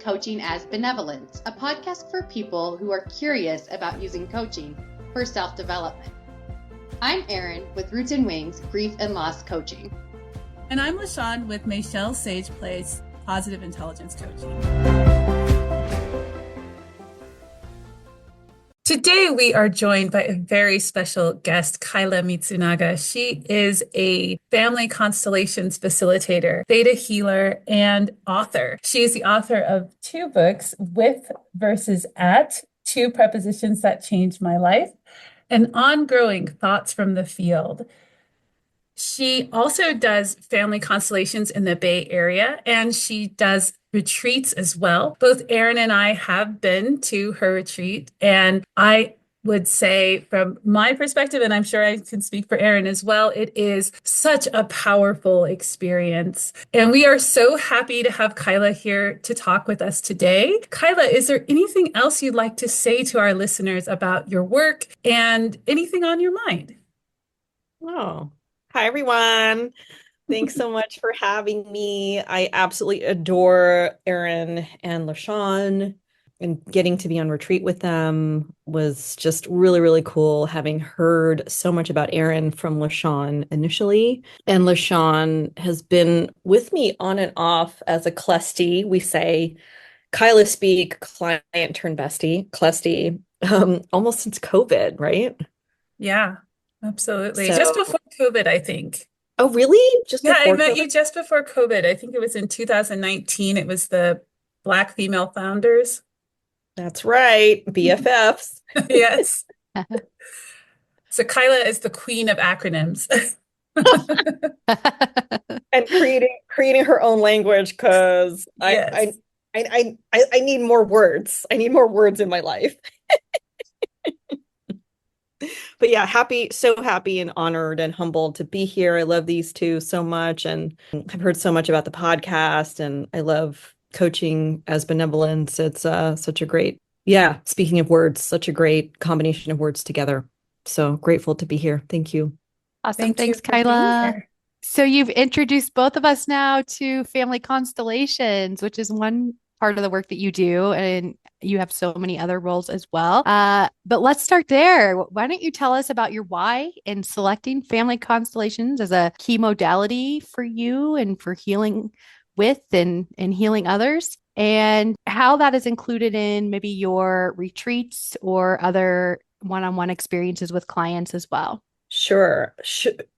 Coaching as Benevolence, a podcast for people who are curious about using coaching for self-development. I'm Erin with Roots and Wings Grief and Loss Coaching. And I'm LaShawn with Michelle Sage Place Positive Intelligence Coaching. Today, we are joined by a very special guest, Kyla Mitsunaga. She is a family constellations facilitator, theta healer, and author. She is the author of 2 books, With versus At, 2 Prepositions That Changed My Life, and Ongoing Thoughts from the Field. She also does family constellations in the Bay Area, and she does retreats as well. Both Erin and I have been to her retreat, and I would say from my perspective, and I'm sure I can speak for Erin as well, it is such a powerful experience. And we are so happy to have Kyla here to talk with us today. Kyla, is there anything else you'd like to say to our listeners about your work and anything on your mind? Oh, hi, everyone. Thanks so much for having me. I absolutely adore Erin and LaShawn, and getting to be on retreat with them was just really, really cool, having heard so much about Erin from LaShawn initially. And LaShawn has been with me on and off as a clusty. We say Kyla speak, client turned bestie, clusty, almost since COVID, right? Yeah, absolutely. So, just before COVID, I think. Oh, really? Just Yeah, I before met COVID? you just before COVID. I think it was in 2019. It was the Black Female Founders. That's right. BFFs. Yes. So Kyla is the queen of acronyms. And creating her own language because Yes. I need more words. I need more words in my life. But yeah, so happy and honored and humbled to be here. I love these two so much, and I've heard so much about the podcast, and I love coaching as benevolence. It's such a great, speaking of words, such a great combination of words together. So grateful to be here. Thank you. Awesome. Thank you Thanks, for being Kyla. here. So you've introduced both of us now to family constellations, which is one part of the work that you do, and you have so many other roles as well. But let's start there. Why don't you tell us about your why in selecting family constellations as a key modality for you and for healing with and healing others, and how that is included in maybe your retreats or other one-on-one experiences with clients as well. Sure.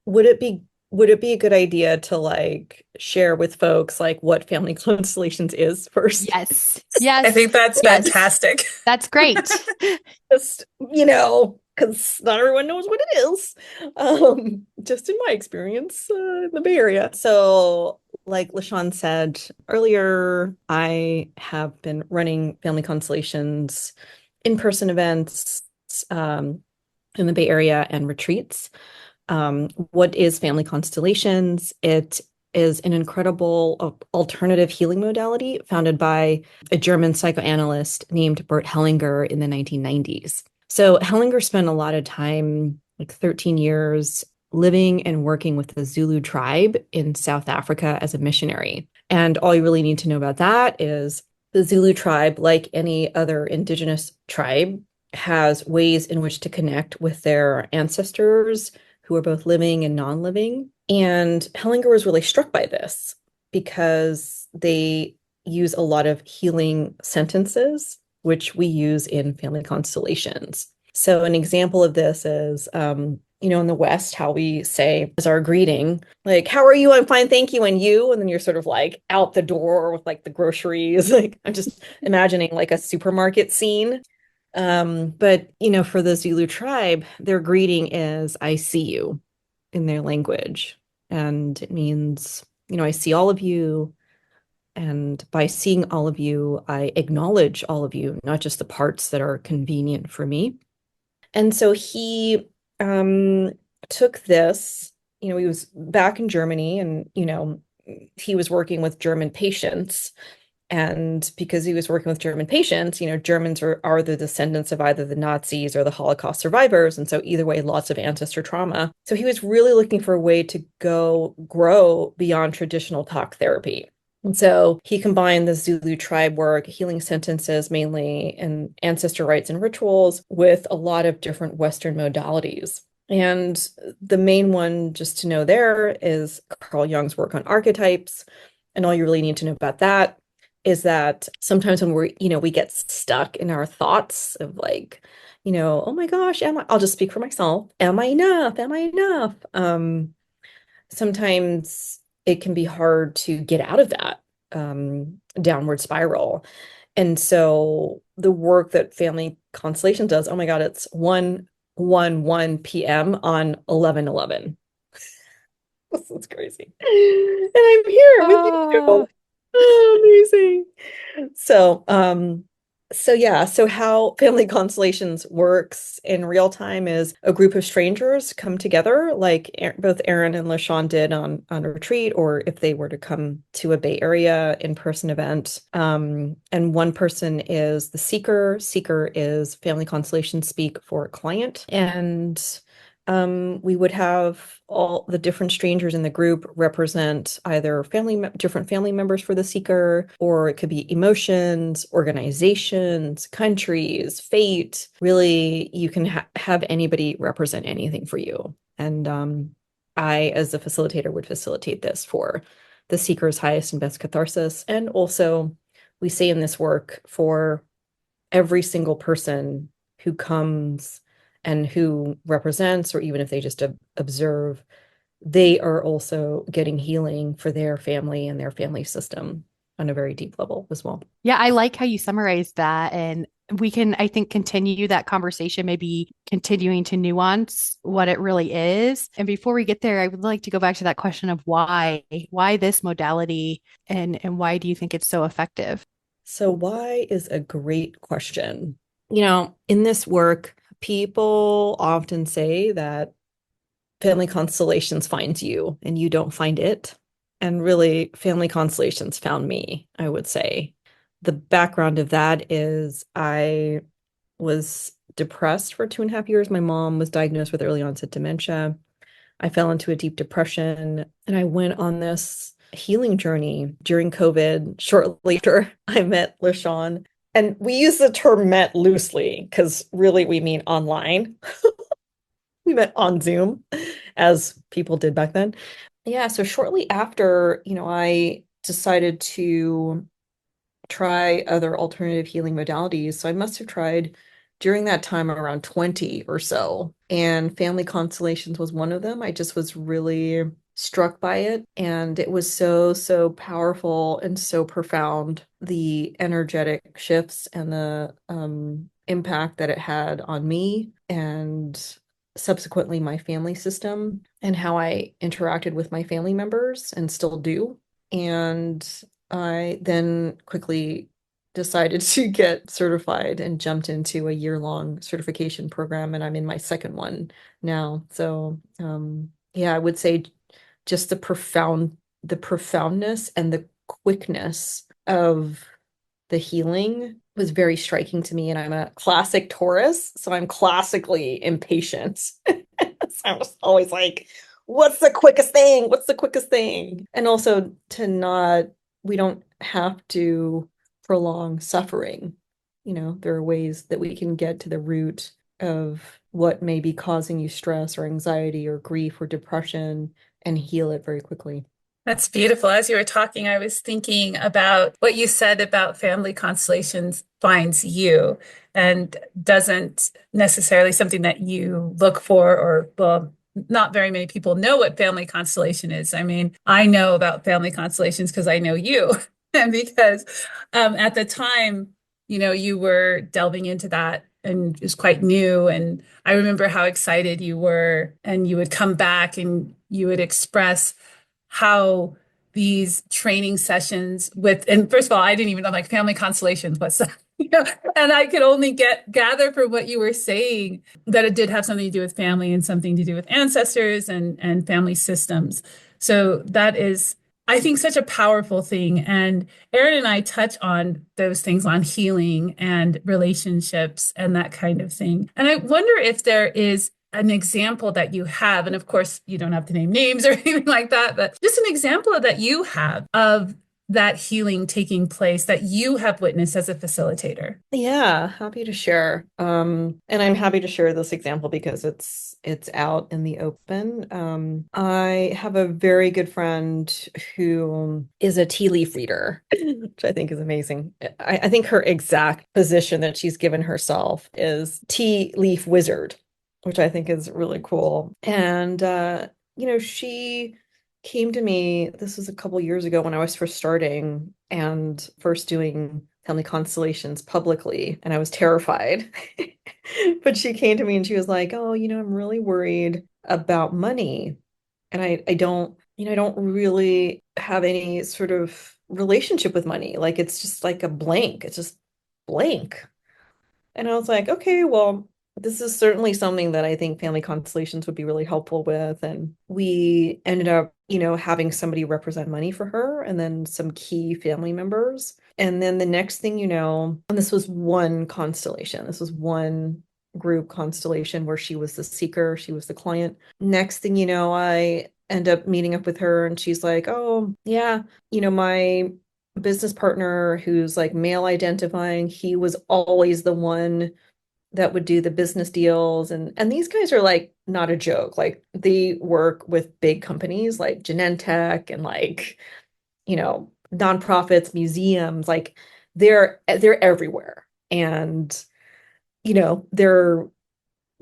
Would it be a good idea to share with folks what family constellations is first? Yes. I think that's fantastic. That's great. Just, because not everyone knows what it is. Just in my experience in the Bay Area. So, like LaShawn said earlier, I have been running family constellations, in-person events, in the Bay Area, and retreats. What is family constellations? It is an incredible alternative healing modality founded by a German psychoanalyst named Bert Hellinger in the 1990s. So Hellinger spent a lot of time, 13 years, living and working with the Zulu tribe in South Africa as a missionary. And all you really need to know about that is the Zulu tribe, like any other indigenous tribe, has ways in which to connect with their ancestors who are both living and non-living. And Hellinger was really struck by this because they use a lot of healing sentences, which we use in family constellations. So an example of this is, in the West, how we say as our greeting, how are you? I'm fine, thank you. And you? And then you're sort of out the door with the groceries. I'm just imagining a supermarket scene. But for the Zulu tribe, their greeting is I see you in their language. And it means, I see all of you. And by seeing all of you, I acknowledge all of you, not just the parts that are convenient for me. And so he took this, he was back in Germany, and, he was working with German patients. And because he was working with German patients, Germans are the descendants of either the Nazis or the Holocaust survivors. And so either way, lots of ancestor trauma. So he was really looking for a way to grow beyond traditional talk therapy. And so he combined the Zulu tribe work, healing sentences mainly, and ancestor rites and rituals with a lot of different Western modalities. And the main one, just to know there, is Carl Jung's work on archetypes. And all you really need to know about that is that sometimes when we get stuck in our thoughts of like, oh my gosh, I'll just speak for myself. Am I enough? Am I enough? Sometimes it can be hard to get out of that downward spiral. And so the work that Family Constellation does, oh my God, it's 1 p.m. on 11/11. This is crazy. And I'm here with you. Oh, Oh, amazing. So, yeah, so how Family Constellations works in real time is a group of strangers come together, like both Aaron and LaShawn did on a retreat, or if they were to come to a Bay Area in-person event. And one person is the seeker. Seeker is Family Constellation speak for a client. And we would have all the different strangers in the group represent either different family members for the seeker, or it could be emotions, organizations, countries, fate. Really, you can have anybody represent anything for you. And I, as a facilitator, would facilitate this for the seeker's highest and best catharsis. And also, we say in this work for every single person who comes and who represents, or even if they just observe, they are also getting healing for their family and their family system on a very deep level as well. yeah, I like how you summarized that. And we can, I think, continue that conversation, maybe continuing to nuance what it really is. And before we get there, I would like to go back to that question of why this modality and why do you think it's so effective? So, why is a great question. In this work, people often say that Family Constellations finds you and you don't find it. And really, Family Constellations found me, I would say. The background of that is I was depressed for 2.5 years. My mom was diagnosed with early onset dementia. I fell into a deep depression and I went on this healing journey during COVID. Shortly after I met LaShawn. And we use the term met loosely because really we mean online. We met on Zoom, as people did back then. Yeah, so shortly after, I decided to try other alternative healing modalities. So I must have tried during that time around 20 or so. And Family Constellations was one of them. I just was really struck by it. And it was so, so powerful and so profound. The energetic shifts and the impact that it had on me and subsequently my family system and how I interacted with my family members and still do. And I then quickly decided to get certified and jumped into a year-long certification program, and I'm in my second one now. So, yeah, I would say just the profoundness and the quickness of the healing was very striking to me. And I'm a classic Taurus, so I'm classically impatient. So I was always like, what's the quickest thing? What's the quickest thing? And also we don't have to prolong suffering. There are ways that we can get to the root of what may be causing you stress or anxiety or grief or depression and heal it very quickly. That's beautiful. As you were talking, I was thinking about what you said about Family Constellations finds you and doesn't necessarily something that you look for, or, well, not very many people know what Family Constellation is. I mean, I know about Family Constellations because I know you and because at the time, you were delving into that and it was quite new. And I remember how excited you were, and you would come back and you would express how these training sessions and first of all, I didn't even know like Family Constellations, what's that? And I could only gather from what you were saying that it did have something to do with family and something to do with ancestors and family systems. So that is, I think, such a powerful thing. And Erin and I touch on those things on healing and relationships and that kind of thing. And I wonder if there is an example that you have, and of course, you don't have to name names or anything like that, but just an example that you have of that healing taking place that you have witnessed as a facilitator? Yeah, happy to share. And I'm happy to share this example because it's out in the open. I have a very good friend who is a tea leaf reader, which I think is amazing. I think her exact position that she's given herself is tea leaf wizard, which I think is really cool. And she came to me, this was a couple years ago when I was first starting and first doing family constellations publicly, and I was terrified. But she came to me and she was like, "Oh, I'm really worried about money. And I don't really have any sort of relationship with money. Like it's just like a blank. It's just blank." And I was like, okay, well, this is certainly something that I think family constellations would be really helpful with. And we ended up, having somebody represent money for her and then some key family members. And then the next thing you know, and this was one constellation, this was one group constellation where she was the seeker, she was the client. Next thing you know, I end up meeting up with her and she's like, oh, yeah, my business partner who's like male identifying, he was always the one that would do the business deals, and these guys are like not a joke. Like they work with big companies like Genentech and like, nonprofits, museums, like they're everywhere. And they're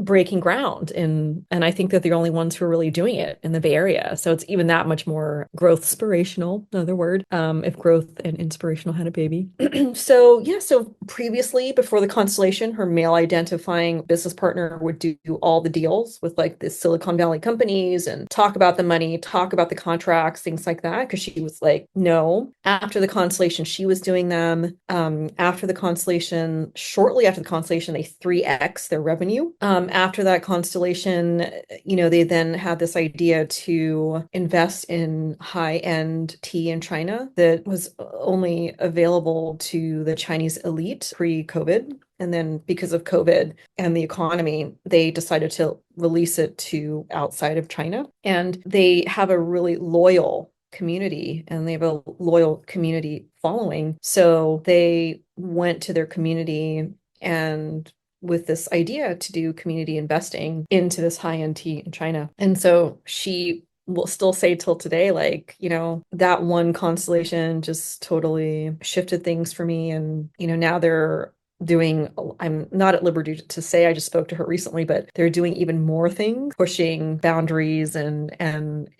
breaking ground and I think that they're the only ones who are really doing it in the Bay Area. So it's even that much more growth inspirational, another word, if growth and inspirational had a baby. So yeah, so previously before the constellation, her male identifying business partner would do all the deals with like the Silicon Valley companies and talk about the money, talk about the contracts, things like that. Cause she was like, no. After the constellation, she was doing them. After the constellation, shortly after the constellation, they 3x their revenue. After that constellation, they then had this idea to invest in high-end tea in China that was only available to the Chinese elite pre-COVID. And then because of COVID and the economy, they decided to release it to outside of China. And they have a really loyal community and they have a loyal community following. So they went to their community and with this idea to do community investing into this high-end tea in China. And so she will still say till today, like, that one constellation just totally shifted things for me. And, now they're doing, I'm not at liberty to say, I just spoke to her recently, but they're doing even more things, pushing boundaries and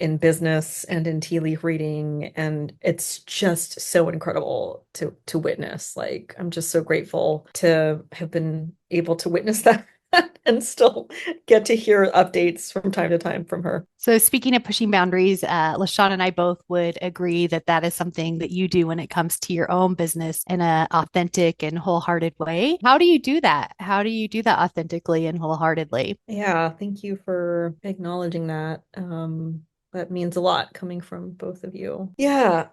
in business and in tea leaf reading. And it's just so incredible to witness. Like, I'm just so grateful to have been able to witness that and still get to hear updates from time to time from her. So, speaking of pushing boundaries, LaShawn and I both would agree that that is something that you do when it comes to your own business in an authentic and wholehearted way. How do you do that? How do you do that authentically and wholeheartedly? Yeah, thank you for acknowledging that. That means a lot coming from both of you. Yeah,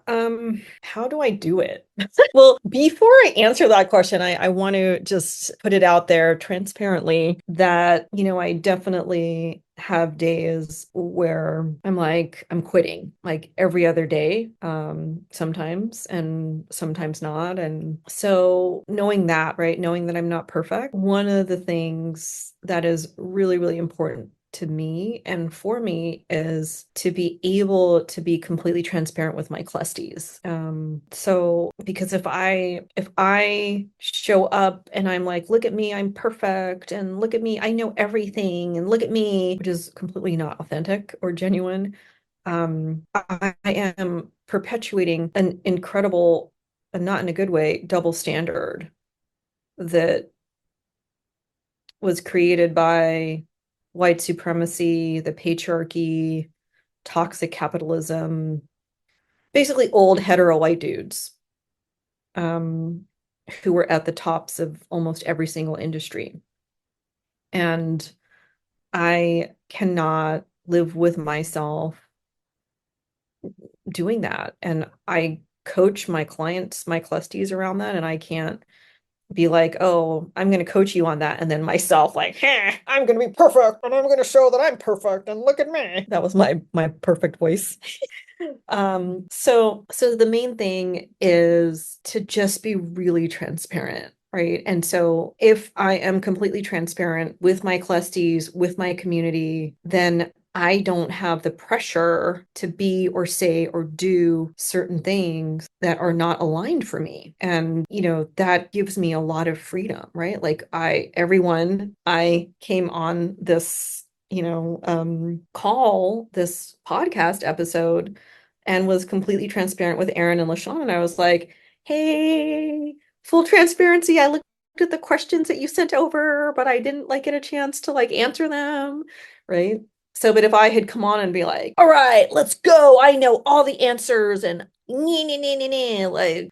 how do I do it? Well, before I answer that question, I want to just put it out there transparently that, I definitely have days where I'm like, I'm quitting like every other day, sometimes and sometimes not. And so knowing that, right, knowing that I'm not perfect, one of the things that is really, really important to me and for me is to be able to be completely transparent with my clusties. So because if I show up and I'm like, look at me, I'm perfect, and look at me, I know everything, and look at me, which is completely not authentic or genuine, I am perpetuating an incredible, and not in a good way, double standard that was created by white supremacy, the patriarchy, toxic capitalism, basically old hetero white dudes, um, who were at the tops of almost every single industry. And I cannot live with myself doing that. And I coach my clients, my clusties around that, and I can't be like, oh, I'm going to coach you on that. And then myself like, I'm going to be perfect and I'm going to show that I'm perfect and look at me. That was my perfect voice. So the main thing is to just be really transparent, right? And so if I am completely transparent with my clusties, with my community, then I don't have the pressure to be or say or do certain things that are not aligned for me. And, that gives me a lot of freedom, right? Like I came on this call, this podcast episode, and was completely transparent with Aaron and LaShawn. And I was like, hey, full transparency. I looked at the questions that you sent over, but I didn't like get a chance to like answer them. Right. So, but if I had come on and be like, all right, let's go. I know all the answers and like,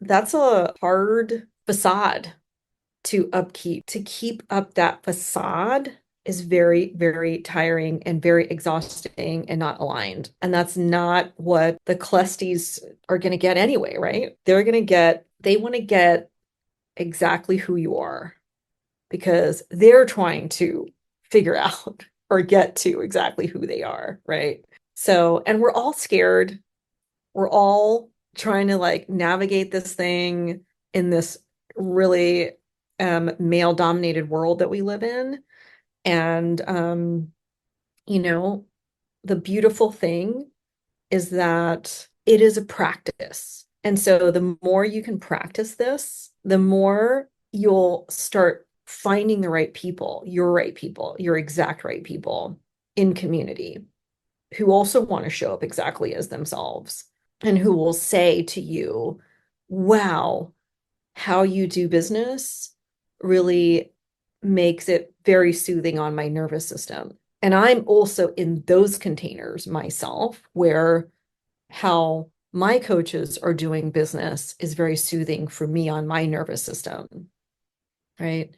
that's a hard facade to upkeep. To keep up that facade is very, very tiring and very exhausting and not aligned. And that's not what the Clusties are going to get anyway, right? They want to get exactly who you are because they're trying to figure out or get to exactly who they are, right? So, and we're all scared. We're all trying to like navigate this thing in this really male dominated world that we live in. And you know, the beautiful thing is that it is a practice. And so the more you can practice this, the more you'll start finding the right people, your exact right people in community who also want to show up exactly as themselves and who will say to you, wow, how you do business really makes it very soothing on my nervous system. And I'm also in those containers myself where how my coaches are doing business is very soothing for me on my nervous system, right?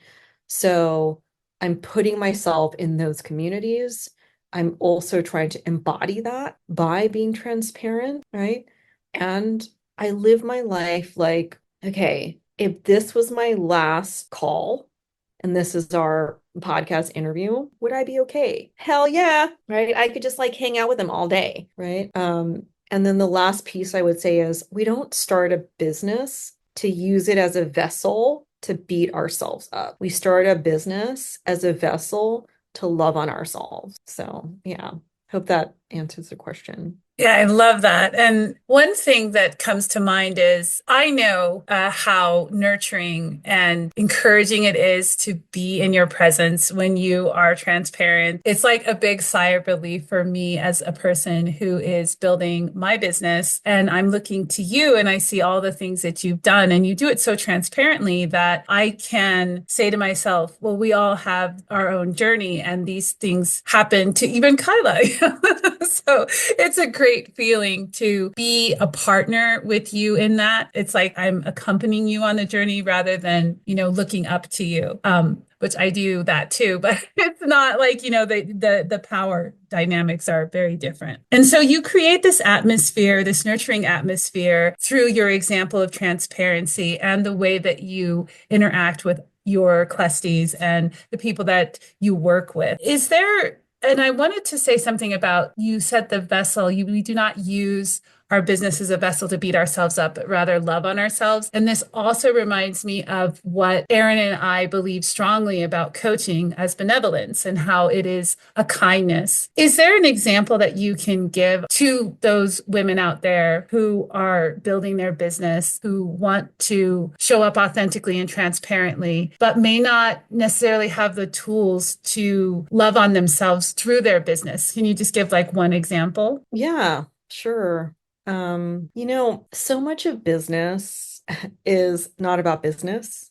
So I'm putting myself in those communities. I'm also trying to embody that by being transparent, right? And I live my life like, okay, if this was my last call and this is our podcast interview, would I be okay? Hell yeah, right? I could just like hang out with them all day, right? And then the last piece I would say is we don't start a business to use it as a vessel to beat ourselves up. We start a business as a vessel to love on ourselves. So, yeah, hope that answers the question. Yeah, I love that. And one thing that comes to mind is I know how nurturing and encouraging it is to be in your presence when you are transparent. It's like a big sigh of relief for me as a person who is building my business. And I'm looking to you and I see all the things that you've done. And you do it so transparently that I can say to myself, well, we all have our own journey and these things happen to even Kyla. So it's a great feeling to be a partner with you in that. It's like I'm accompanying you on the journey rather than, looking up to you. Which I do that too, but it's not like, the power dynamics are very different. And so you create this atmosphere, this nurturing atmosphere through your example of transparency and the way that you interact with your clusties and the people that you work with. And I wanted to say something about you said the vessel, we do not use our business as a vessel to beat ourselves up, but rather love on ourselves. And this also reminds me of what Aaron and I believe strongly about coaching as benevolence and how it is a kindness. Is there an example that you can give to those women out there who are building their business, who want to show up authentically and transparently, but may not necessarily have the tools to love on themselves through their business? Can you just give like one example? Yeah, sure. So much of business is not about business.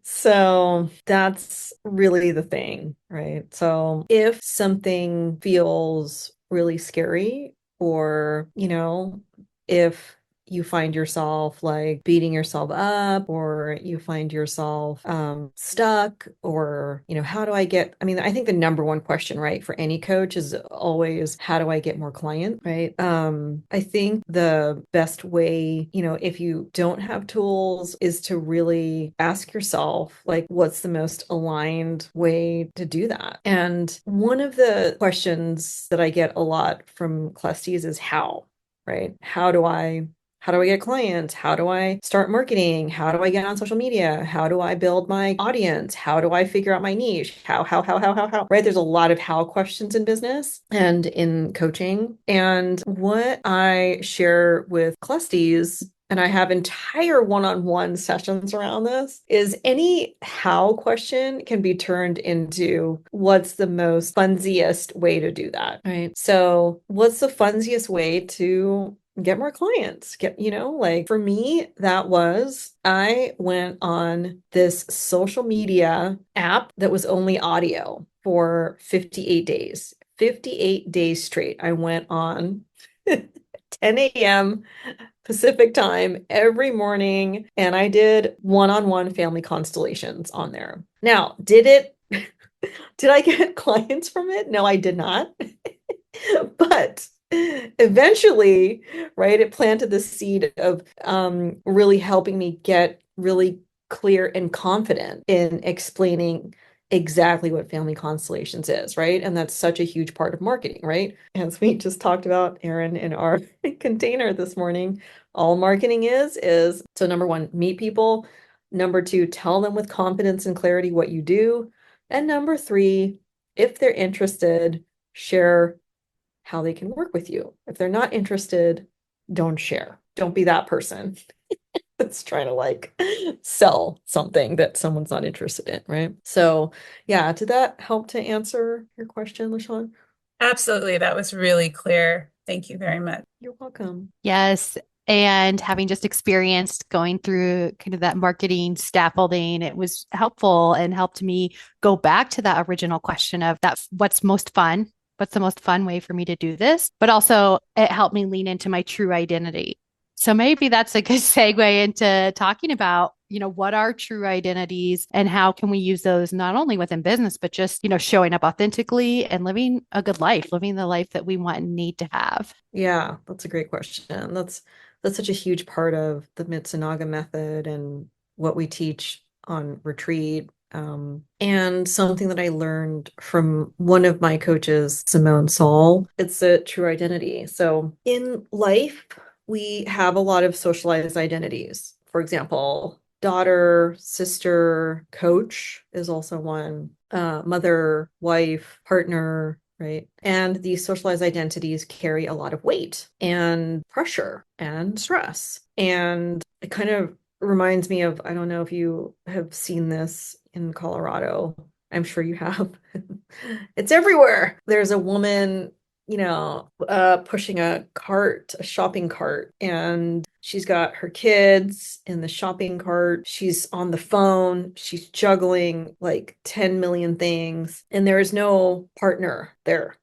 So that's really the thing, right? So if something feels really scary, or, if you find yourself like beating yourself up, or you find yourself stuck, or, how do I get, I mean, I think the number one question, right, for any coach is always, how do I get more clients, right? I think the best way, if you don't have tools, is to really ask yourself, like, what's the most aligned way to do that? And one of the questions that I get a lot from classes is how, right? How do I get clients? How do I start marketing? How do I get on social media? How do I build my audience? How do I figure out my niche? How, right? There's a lot of how questions in business and in coaching. And what I share with clusties, and I have entire one-on-one sessions around this, is any how question can be turned into what's the most funsiest way to do that, right? So what's the funsiest way to get more clients? Like for me, that was, I went on this social media app that was only audio for 58 days. 58 days straight. I went on 10 a.m. Pacific time every morning, and I did one-on-one family constellations on there. Now, did I get clients from it? No, I did not. But eventually, right, it planted the seed of really helping me get really clear and confident in explaining exactly what family constellations is, right? And that's such a huge part of marketing, right? As we just talked about, Erin, in our container this morning, all marketing is so number one, meet people. Number two, tell them with confidence and clarity what you do. And number three, if they're interested, share how they can work with you. If they're not interested, don't share. Don't be that person that's trying to like sell something that someone's not interested in, right? So, yeah, did that help to answer your question, LaShawn? Absolutely. That was really clear. Thank you very much. You're welcome. Yes. And having just experienced going through kind of that marketing scaffolding, it was helpful and helped me go back to that original question of that, what's most fun? What's the most fun way for me to do this? But also, it helped me lean into my true identity. So maybe that's a good segue into talking about, what are true identities and how can we use those not only within business, but just, showing up authentically and living a good life, living the life that we want and need to have. Yeah, that's a great question. That's such a huge part of the Mitsunaga method and what we teach on retreat. And something that I learned from one of my coaches, Simone Saul, it's a true identity. So in life, we have a lot of socialized identities. For example, daughter, sister, coach is also one, mother, wife, partner, right? And these socialized identities carry a lot of weight and pressure and stress. And it kind of reminds me of, I don't know if you have seen this in Colorado. I'm sure you have. It's everywhere. There's a woman, pushing a cart, a shopping cart, and she's got her kids in the shopping cart. She's on the phone. She's juggling like 10 million things, and there is no partner there.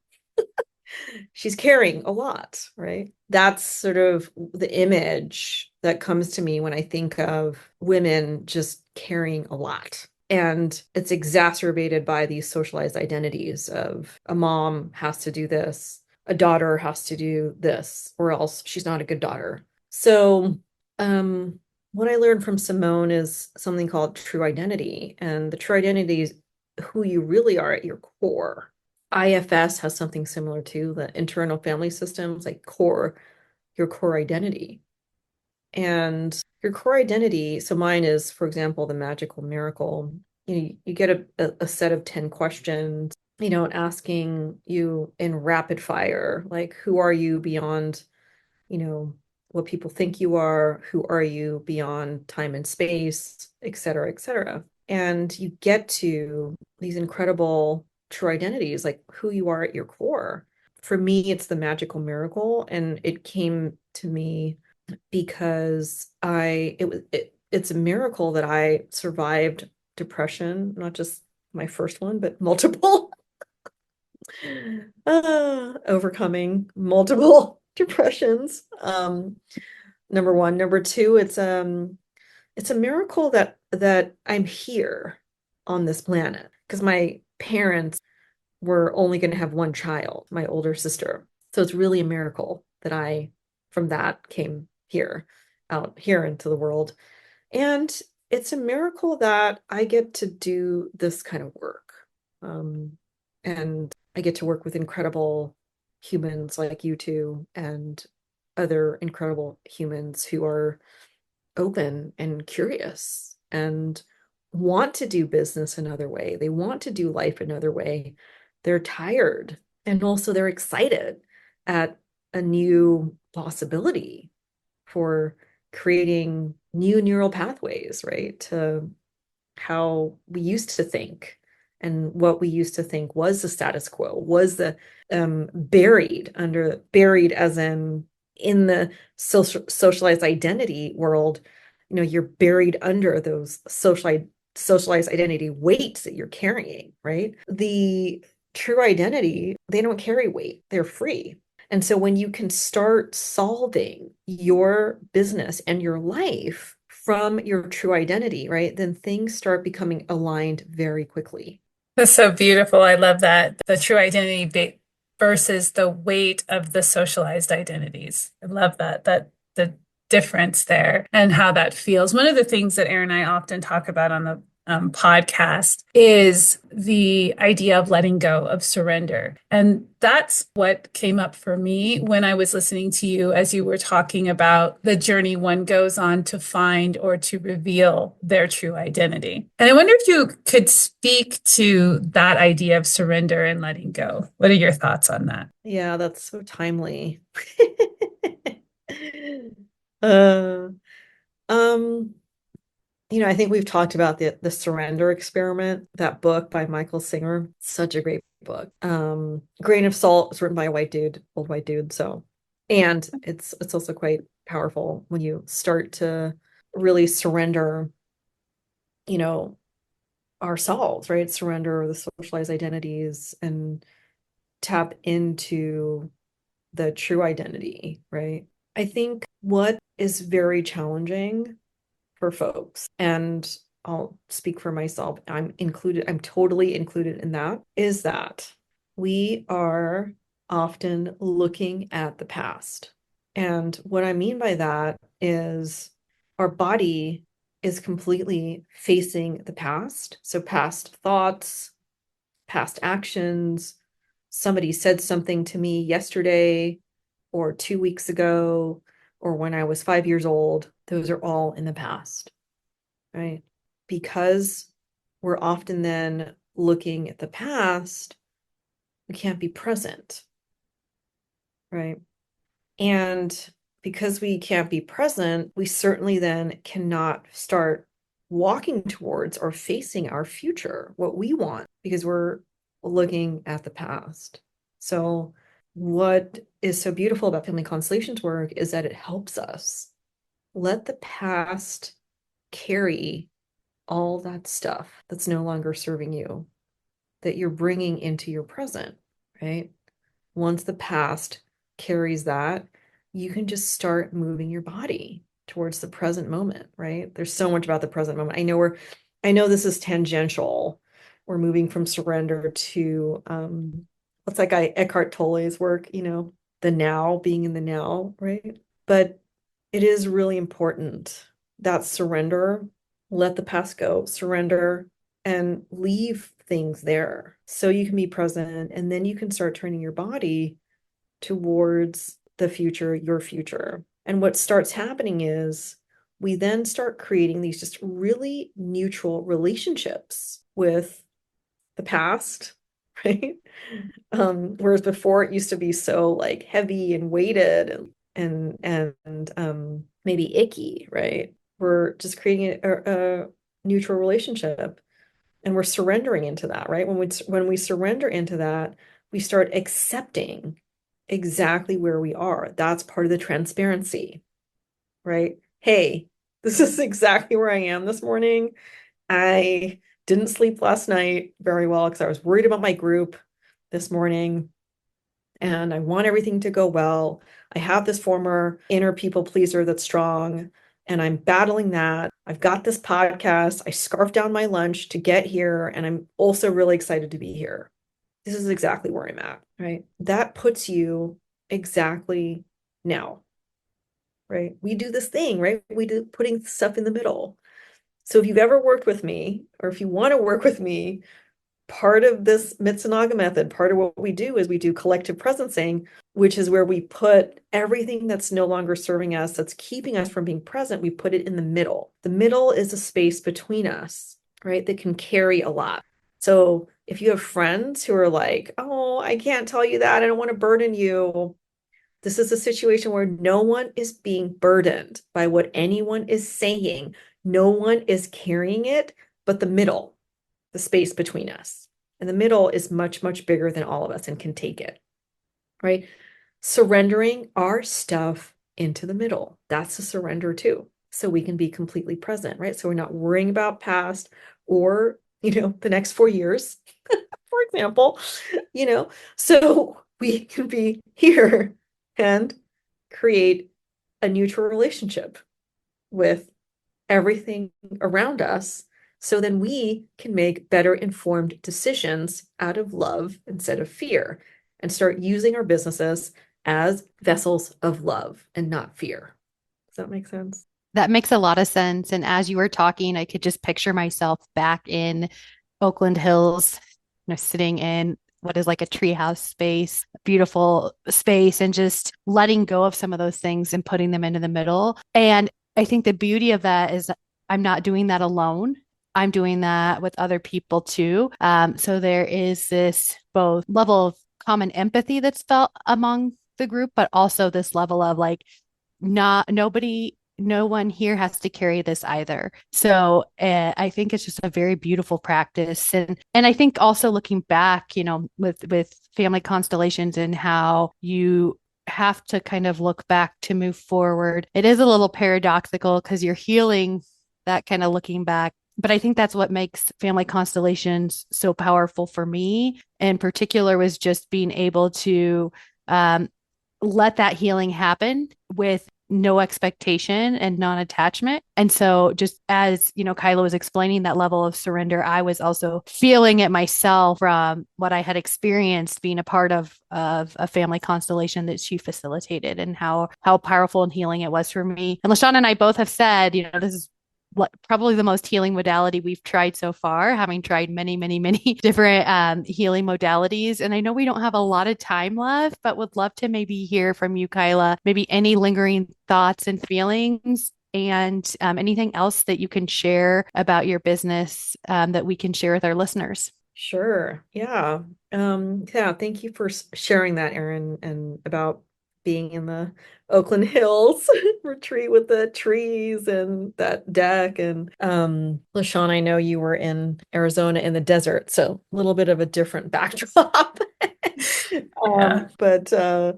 She's carrying a lot, right? That's sort of the image that comes to me when I think of women just carrying a lot. And it's exacerbated by these socialized identities of a mom has to do this, a daughter has to do this, or else she's not a good daughter. So, what I learned from Simone is something called true identity. And the true identity is who you really are at your core. IFS has something similar to the internal family systems, like your core identity. And your core identity, so mine is, for example, the magical miracle. You get a set of 10 questions, asking you in rapid fire, like, who are you beyond, what people think you are? Who are you beyond time and space, et cetera, et cetera. And you get to these incredible true identities, like who you are at your core. For me, it's the magical miracle, and it came to me because it's a miracle that I survived depression, not just my first one, but multiple, overcoming multiple depressions. number one. Number two, it's a miracle that I'm here on this planet because my parents were only going to have one child, my older sister. So it's really a miracle that I, from that, came here, out here into the world. And it's a miracle that I get to do this kind of work. Um, and I get to work with incredible humans like you two and other incredible humans who are open and curious and want to do business another way. They want to do life another way. They're tired and also they're excited at a new possibility for creating new neural pathways, right? To how we used to think and what we used to think was the status quo, was the buried as in the socialized identity world, you're buried under those socialized identity weights that you're carrying, right? The true identity, they don't carry weight, they're free. And so when you can start solving your business and your life from your true identity, right, then things start becoming aligned very quickly. That's so beautiful. I love that. The true identity versus the weight of the socialized identities. I love that the difference there and how that feels. One of the things that Aaron and I often talk about on the podcast is the idea of letting go, of surrender. And that's what came up for me when I was listening to you as you were talking about the journey one goes on to find or to reveal their true identity. And I wonder if you could speak to that idea of surrender and letting go. What are your thoughts on that? Yeah, that's so timely. uh, um, I think we've talked about the Surrender Experiment, that book by Michael Singer. Such a great book. Grain of Salt is written by a white dude, old white dude. So, and it's also quite powerful when you start to really surrender, you know, ourselves, right? Surrender the socialized identities and tap into the true identity, right? I think what is very challenging for folks, and I'll speak for myself, I'm totally included in that, is that we are often looking at the past. And what I mean by that is our body is completely facing the past. So past thoughts, past actions. Somebody said something to me yesterday or 2 weeks ago or when I was 5 years old. Those are all in the past, right? Because we're often then looking at the past, we can't be present, right? And because we can't be present, we certainly then cannot start walking towards or facing our future, what we want, because we're looking at the past. So, what is so beautiful about family constellations work is that it helps us let the past carry all that stuff that's no longer serving you, that you're bringing into your present, right? Once the past carries that, you can just start moving your body towards the present moment, right? There's so much about the present moment. I know this is tangential. We're moving from surrender to what's that guy Eckhart Tolle's work, the now, being in the now, right? But it is really important that surrender, let the past go, surrender and leave things there so you can be present and then you can start turning your body towards the future, your future. And what starts happening is we then start creating these just really neutral relationships with the past, right? Whereas before it used to be so like heavy and weighted and maybe icky, right? We're just creating a neutral relationship and we're surrendering into that, right? When we surrender into that, we start accepting exactly where we are. That's part of the transparency, right? Hey, this is exactly where I am this morning. I didn't sleep last night very well because I was worried about my group this morning. and I want everything to go well. I have this former inner people pleaser that's strong, and I'm battling that. I've got this podcast. I scarfed down my lunch to get here, and I'm also really excited to be here. This is exactly where I'm at, right? That puts you exactly now, right? We do this thing, right? We do putting stuff in the middle. So if you've ever worked with me, or if you want to work with me, part of this Mitsunaga method, part of what we do is we do collective presencing, which is where we put everything that's no longer serving us, that's keeping us from being present, we put it in the middle. The middle is a space between us, right? That can carry a lot. So if you have friends who are like, oh, I can't tell you that, I don't want to burden you. This is a situation where no one is being burdened by what anyone is saying. No one is carrying it, but the middle, the space between us. And the middle is much, much bigger than all of us and can take it, right? Surrendering our stuff into the middle. That's a surrender too. So we can be completely present, right? So we're not worrying about past or, the next 4 years, for example, you know, so we can be here and create a neutral relationship with everything around us. So then we can make better informed decisions out of love instead of fear and start using our businesses as vessels of love and not fear. Does that make sense? That makes a lot of sense. And as you were talking, I could just picture myself back in Oakland Hills, sitting in what is like a treehouse space, beautiful space, and just letting go of some of those things and putting them into the middle. And I think the beauty of that is I'm not doing that alone. I'm doing that with other people too. So there is this both level of common empathy that's felt among the group, but also this level of like, no one here has to carry this either. So I think it's just a very beautiful practice. And I think also looking back, with family constellations and how you have to kind of look back to move forward. It is a little paradoxical because you're healing that kind of looking back. But I think that's what makes family constellations so powerful for me in particular was just being able to um, let that healing happen with no expectation and non-attachment. And so just as, Kyla was explaining that level of surrender, I was also feeling it myself from what I had experienced being a part of a family constellation that she facilitated and how powerful and healing it was for me. And LaShawn and I both have said, this is what probably the most healing modality we've tried so far, having tried many, many, many different healing modalities. And I know we don't have a lot of time left, but would love to maybe hear from you, Kyla, maybe any lingering thoughts and feelings and anything else that you can share about your business that we can share with our listeners. Sure. Yeah. Yeah. Thank you for sharing that, Erin, and about being in the Oakland Hills retreat with the trees and that deck. And LaShawn, I know you were in Arizona in the desert, so a little bit of a different backdrop. Yeah. But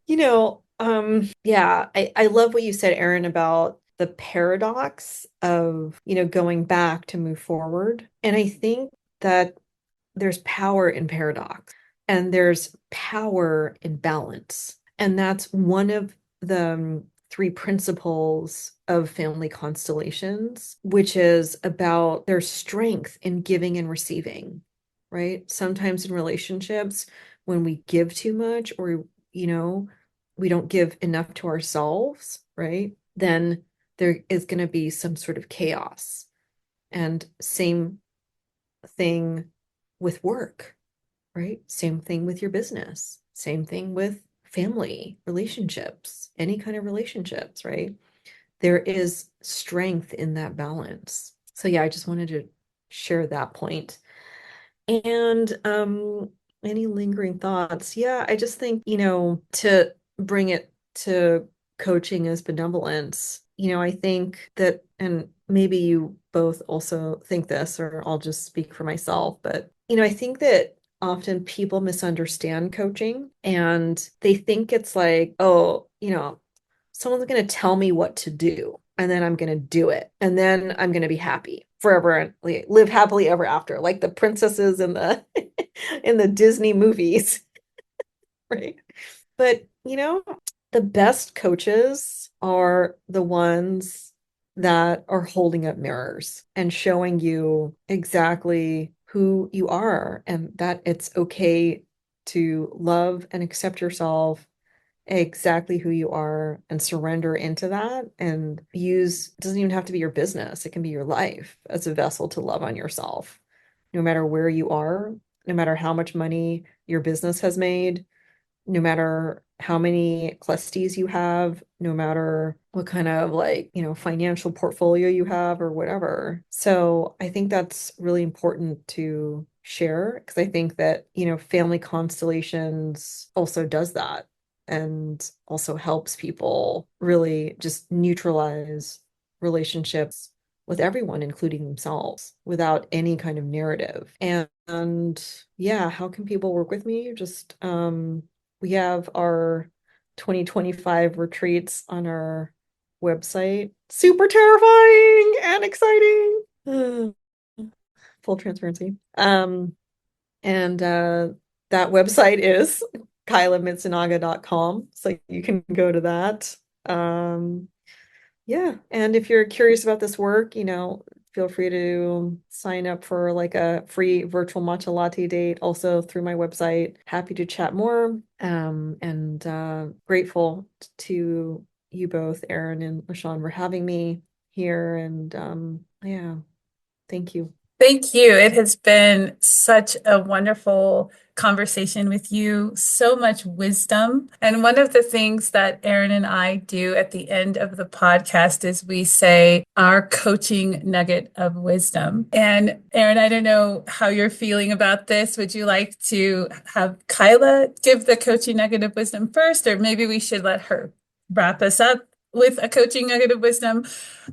yeah, I love what you said, Erin, about the paradox of, going back to move forward. And I think that there's power in paradox and there's power in balance. And that's one of the three principles of family constellations, which is about their strength in giving and receiving, right? Sometimes in relationships, when we give too much or, we don't give enough to ourselves, right? Then there is going to be some sort of chaos. And same thing with work, right? Same thing with your business. Same thing with family relationships, any kind of relationships, right? There is strength in that balance. So yeah, I just wanted to share that point. And any lingering thoughts? Yeah, I just think, to bring it to coaching as benevolence, I think that, and maybe you both also think this, or I'll just speak for myself, but, I think that often people misunderstand coaching and they think it's like, oh, someone's going to tell me what to do and then I'm going to do it and then I'm going to be happy forever and live happily ever after, like the princesses in the in the Disney movies, right? But, the best coaches are the ones that are holding up mirrors and showing you exactly who you are and that it's okay to love and accept yourself exactly who you are and surrender into that and use, it doesn't even have to be your business. It can be your life as a vessel to love on yourself, no matter where you are, no matter how much money your business has made, no matter how many clusties you have, no matter what kind of like, financial portfolio you have or whatever. So I think that's really important to share because I think that, family constellations also does that and also helps people really just neutralize relationships with everyone, including themselves, without any kind of narrative. And yeah, how can people work with me? Just we have our 2025 retreats on our website. Super terrifying and exciting. Full transparency. And that website is kylamitsunaga.com. So you can go to that. Um, yeah. And if you're curious about this work, feel free to sign up for like a free virtual matcha latte date also through my website. Happy to chat more. And grateful to you both, Erin and LaShawn, for having me here. And yeah, thank you. Thank you. It has been such a wonderful conversation with you, so much wisdom. And one of the things that Erin and I do at the end of the podcast is we say our coaching nugget of wisdom. And Erin, I don't know how you're feeling about this. Would you like to have Kyla give the coaching nugget of wisdom first, or maybe we should let her wrap us up with a coaching nugget of wisdom?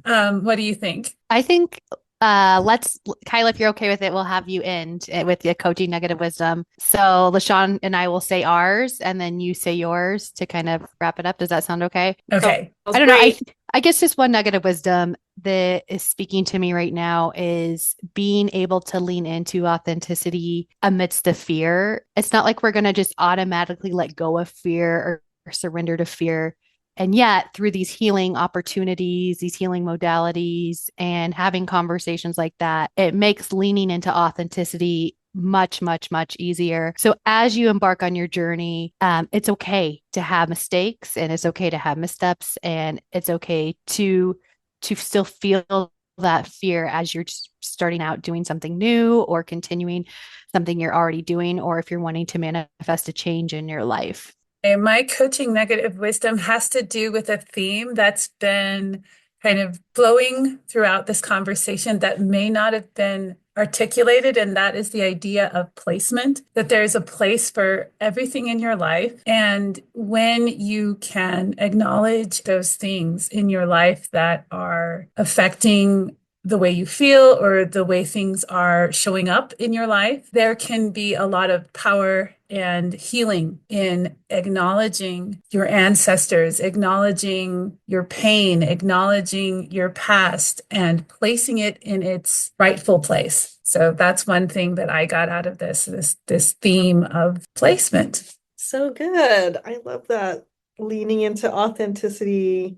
What do you think? I think let's Kyla, if you're okay with it, we'll have you end it with the coaching nugget of wisdom. So LaShawn and I will say ours and then you say yours to kind of wrap it up. Does that sound okay? Okay. I Sounds don't know. great. I guess just one nugget of wisdom that is speaking to me right now is being able to lean into authenticity amidst the fear. It's not like we're going to just automatically let go of fear or surrender to fear. And yet, through these healing opportunities, these healing modalities, and having conversations like that, it makes leaning into authenticity much, much, much easier. So as you embark on your journey, it's okay to have mistakes and it's okay to have missteps and it's okay to still feel that fear as you're starting out doing something new or continuing something you're already doing, or if you're wanting to manifest a change in your life. And my coaching nugget of wisdom has to do with a theme that's been kind of flowing throughout this conversation that may not have been articulated, and that is the idea of placement, that there's a place for everything in your life. And when you can acknowledge those things in your life that are affecting the way you feel or the way things are showing up in your life, there can be a lot of power and healing in acknowledging your ancestors, acknowledging your pain, acknowledging your past, and placing it in its rightful place. So that's one thing that I got out of this theme of placement. So good. I love that leaning into authenticity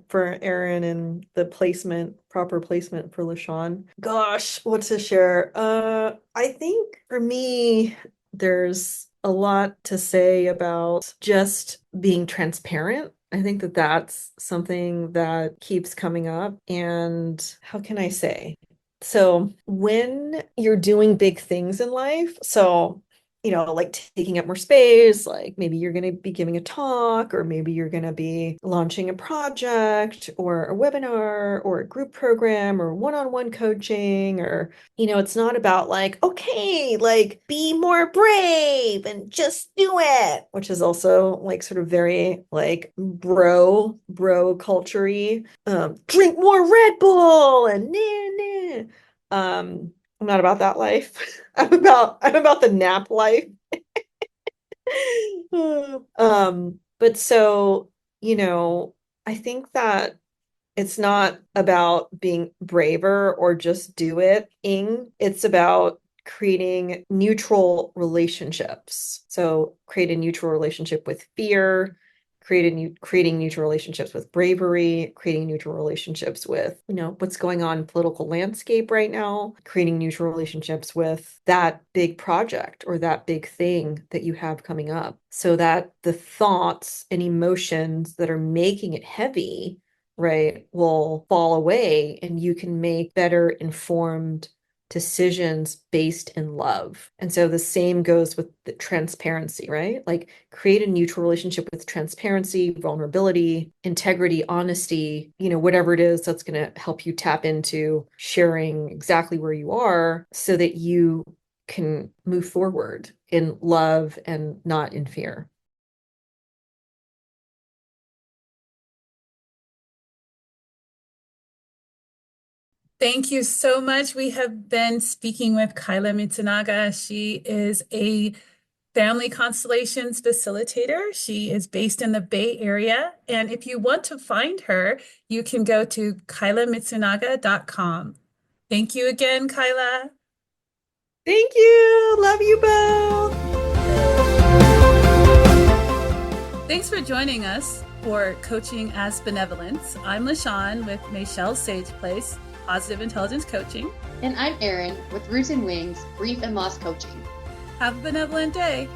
for Erin and the placement, proper placement for LaShawn. Gosh, what to share? I think for me, there's a lot to say about just being transparent. I think that that's something that keeps coming up. And how can I say? So when you're doing big things in life, so like taking up more space, like maybe you're going to be giving a talk, or maybe you're going to be launching a project or a webinar or a group program or one-on-one coaching, or, it's not about like, okay, like be more brave and just do it, which is also like sort of very like bro culture-y, drink more Red Bull and nah, nah. I'm not about that life. I'm about the nap life. But so, I think that it's not about being braver or just do it. It's about creating neutral relationships. So create a neutral relationship with fear, creating neutral relationships with bravery, creating neutral relationships with, what's going on in political landscape right now, creating neutral relationships with that big project or that big thing that you have coming up, so that the thoughts and emotions that are making it heavy, right, will fall away and you can make better informed decisions based in love. And so the same goes with the transparency, right? Like create a neutral relationship with transparency, vulnerability, integrity, honesty, whatever it is that's going to help you tap into sharing exactly where you are so that you can move forward in love and not in fear. Thank you so much. We have been speaking with Kyla Mitsunaga. She is a family constellations facilitator. She is based in the Bay Area. And if you want to find her, you can go to kylamitsunaga.com. Thank you again, Kyla. Thank you. Love you both. Thanks for joining us for Coaching as Benevolence. I'm LaShawn with Maychelle Sage Place, Positive Intelligence Coaching. And I'm Erin with Roots and Wings, Grief and Loss Coaching. Have a benevolent day.